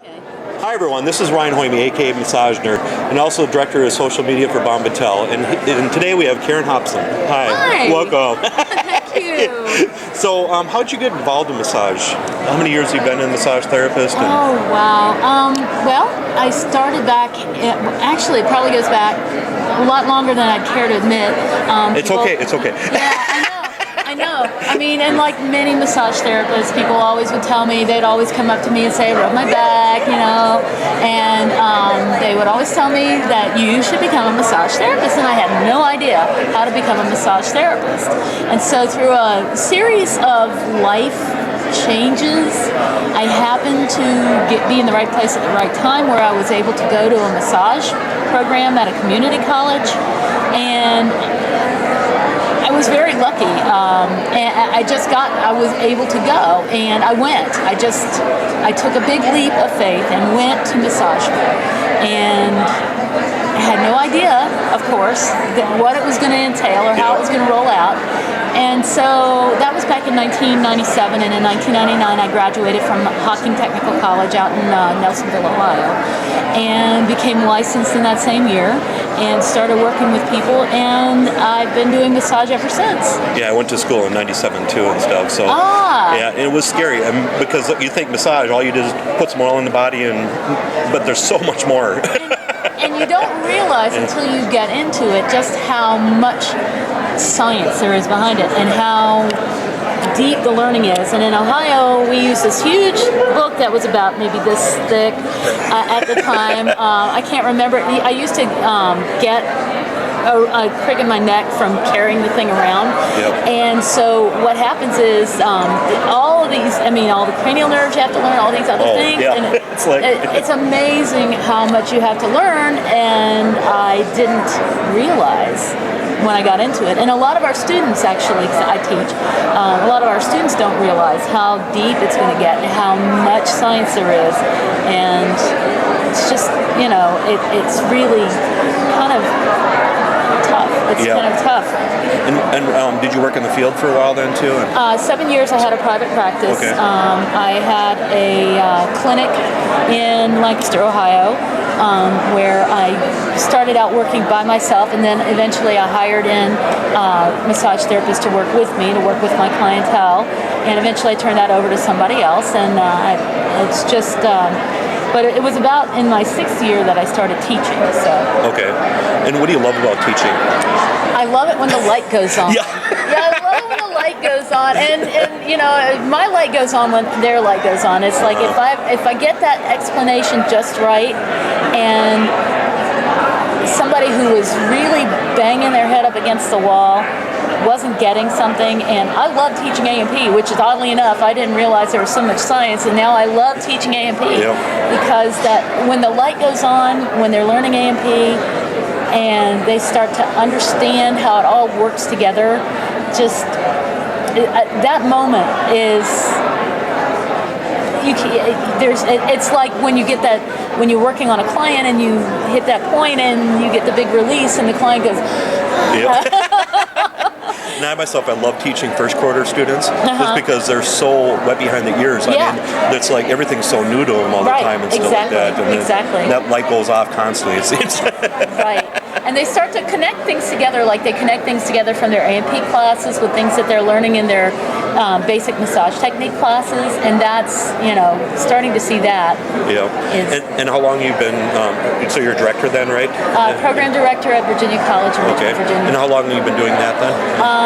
Hi everyone, this is Ryan Hoyme, aka Massage Nerd, and also Director of Social Media for Bon Batel. And today we have Karen Hobson. Hi. Welcome. Thank you. So, how'd you get involved in massage? How many years have you been a massage therapist? Oh, wow. Well, I started back, actually it probably goes back a lot longer than I'd care to admit. It's okay. Yeah, I know. I mean, and like many massage therapists, people always would tell me, they'd always come up to me and say, rub my back, and they would always tell me that you should become a massage therapist, and I had no idea how to become a massage therapist. And so through a series of life changes, I happened to be in the right place at the right time, where I was able to go to a massage program at a community college, and I was very lucky, and I was able to go, and I went. I took a big leap of faith and went to massage school, and I had no idea, of course, what it was going to entail or how it was going to roll out. And so that was back in 1997, and in 1999 I graduated from Hobson Technical College out in Nelsonville, Ohio, and became licensed in that same year and started working with people, and I've been doing massage ever since. Yeah, I went to school in 97 too and stuff, so yeah, and it was scary because you think massage, all you do is put some oil in the body, but there's so much more. And you don't realize until you get into it just how much science there is behind it and how deep the learning is. And in Ohio, we used this huge book that was about maybe this thick at the time. I can't remember. I used to get a crick in my neck from carrying the thing around. Yep. And so what happens is all the cranial nerves you have to learn, all these other things. Yeah. And it's amazing how much you have to learn, and I didn't realize when I got into it. And a lot of our students, actually, 'cause I teach, a lot of our students don't realize how deep it's going to get and how much science there is. And it's just, it's really kind of tough. It's kind of tough. And did you work in the field for a while then too? 7 years I had a private practice. Okay. I had a clinic in Lancaster, Ohio, where I started out working by myself, and then eventually I hired in massage therapists to work with me, to work with my clientele, and eventually I turned that over to somebody else, and it's just... but it was about in my 6th year that I started teaching. So. Okay. And what do you love about teaching? I love it when the light goes on. Yeah. I love it when the light goes on, and my light goes on when their light goes on. It's like if I get that explanation just right, and somebody who was really banging their head up against the wall wasn't getting something. And I love teaching A&P, which is, oddly enough, I didn't realize there was so much science, and now I love teaching A&P. Yep. Because that when the light goes on, when they're learning A&P, and they start to understand how it all works together, just that moment is... it's like when you're working on a client and you hit that point and you get the big release and the client goes... And I myself, I love teaching first quarter students just because they're so wet behind the ears. I mean, it's like everything's so new to them all the time and stuff like that. And that light goes off constantly, it seems. Right. And they start to connect things together, like they connect things together from their A&P classes with things that they're learning in their basic massage technique classes, and that's, starting to see that. Yeah. And how long you've been, so you're a director then, right? Program director at Virginia College in Richmond, Virginia. And how long have you been doing that then?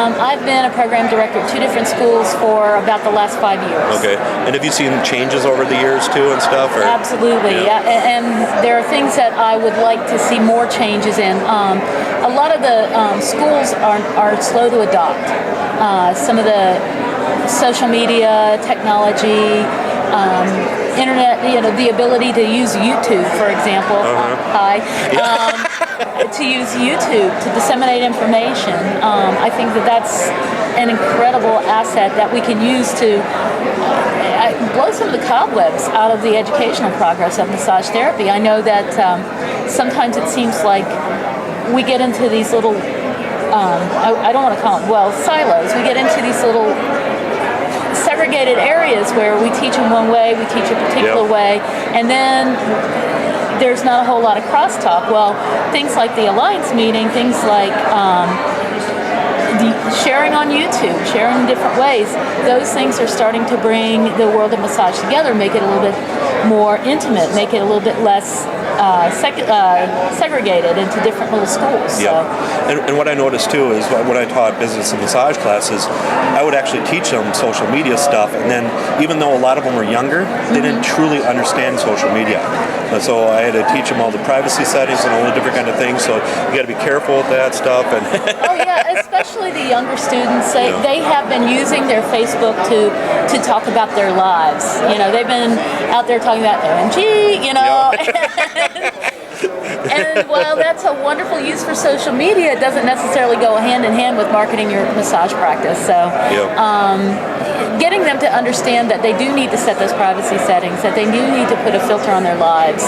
I've been a program director at 2 different schools for about the last 5 years. Okay. And have you seen changes over the years too and stuff? Or? Absolutely. Yeah. And there are things that I would like to see more changes in. A lot of the schools are slow to adopt. Some of the social media, technology, internet, the ability to use YouTube, for example. To use YouTube to disseminate information. I think that's an incredible asset that we can use to blow some of the cobwebs out of the educational progress of massage therapy. I know that sometimes it seems like we get into these little, I don't want to call them, silos. We get into these little segregated areas where we teach in one way, we teach a particular way, and then there's not a whole lot of crosstalk. Well, things like the Alliance meeting, things like the sharing on YouTube, sharing in different ways, those things are starting to bring the world of massage together, make it a little bit more intimate, make it a little bit less segregated into different little schools. Yeah. And what I noticed too is when I taught business and massage classes, I would actually teach them social media stuff, and then even though a lot of them were younger, they didn't truly understand social media. And so I had to teach them all the privacy settings and all the different kind of things, so you got to be careful with that stuff. And oh yeah, especially the younger students, they have been using their Facebook to talk about their lives. You know, they've been out there talking about OMG, you know. And while that's a wonderful use for social media, it doesn't necessarily go hand in hand with marketing your massage practice. So getting them to understand that they do need to set those privacy settings, that they do need to put a filter on their lives.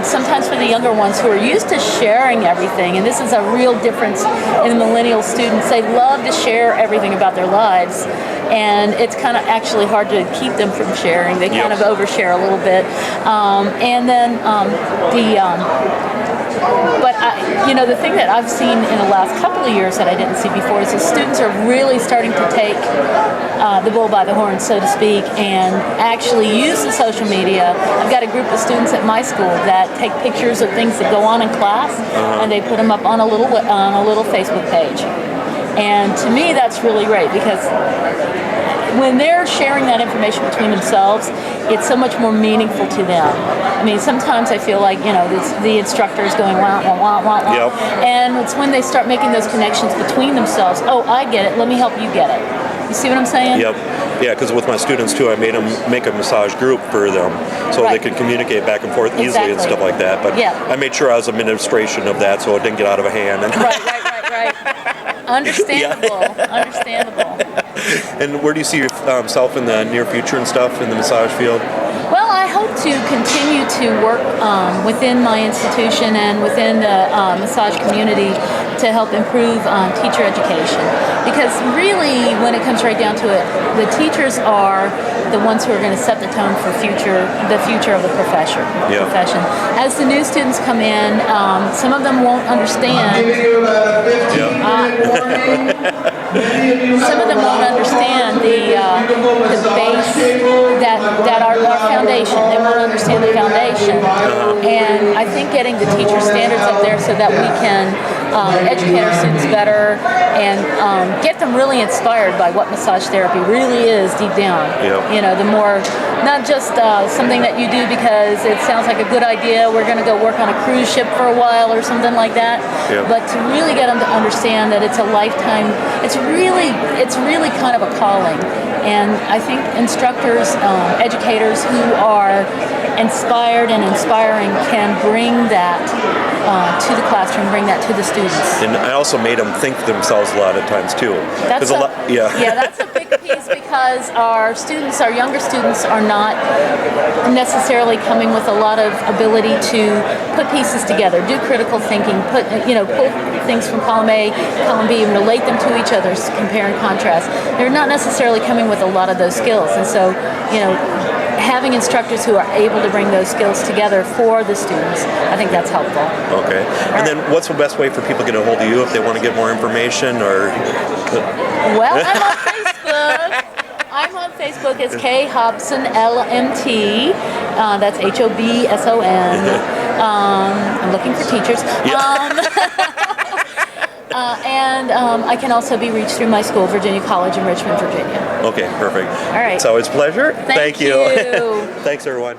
Sometimes for the younger ones who are used to sharing everything, and this is a real difference in the millennial students, they love to share everything about their lives. And it's kind of actually hard to keep them from sharing. They kind of overshare a little bit. But the thing that I've seen in the last couple of years that I didn't see before is the students are really starting to take the bull by the horn, so to speak, and actually use the social media. I've got a group of students at my school that take pictures of things that go on in class, and they put them up on a little Facebook page. And to me, that's really great, because when they're sharing that information between themselves, it's so much more meaningful to them. I mean, sometimes I feel like, the instructor is going, wah, wah, wah, wah, wah. And it's when they start making those connections between themselves. Oh, I get it. Let me help you get it. You see what I'm saying? Yep. Yeah, because with my students too, I made them make a massage group for them so they could communicate back and forth easily and stuff like that. But I made sure I was administration of that so it didn't get out of hand. Right. Understandable. Understandable. And where do you see yourself in the near future and stuff in the massage field? Well, I hope to continue to work within my institution and within the massage community to help improve teacher education. Because really, when it comes right down to it, the teachers are the ones who are going to set the tone for the future of the profession. As the new students come in, some of them won't understand. Some of them won't understand the base that our foundation. They won't understand the foundation. And I think getting the teacher standards up there so that we can educate our students better and get them really inspired by what massage therapy really is deep down. The more, not just something that you do because it sounds like a good idea, we're going to go work on a cruise ship for a while or something like that, but to really get them to understand that it's a lifetime, it's really kind of a calling. And I think instructors, educators who are inspired and inspiring can bring that to the classroom, bring that to the students. And I also made them think themselves a lot of times too. That's a big piece, because our younger students are not necessarily coming with a lot of ability to put pieces together, do critical thinking, pull things from column A, column B, and relate them to each other, compare and contrast. They're not necessarily coming with a lot of those skills, and so having instructors who are able to bring those skills together for the students, I think that's helpful. Okay. And then what's the best way for people to get a hold of you if they want to get more information? Or Well, I'm on Facebook. I'm on Facebook as K Hobson LMT. That's HOBSON. I'm looking for teachers. And I can also be reached through my school, Virginia College in Richmond, Virginia. Okay, perfect. All right. It's always a pleasure. Thank you. Thanks, everyone.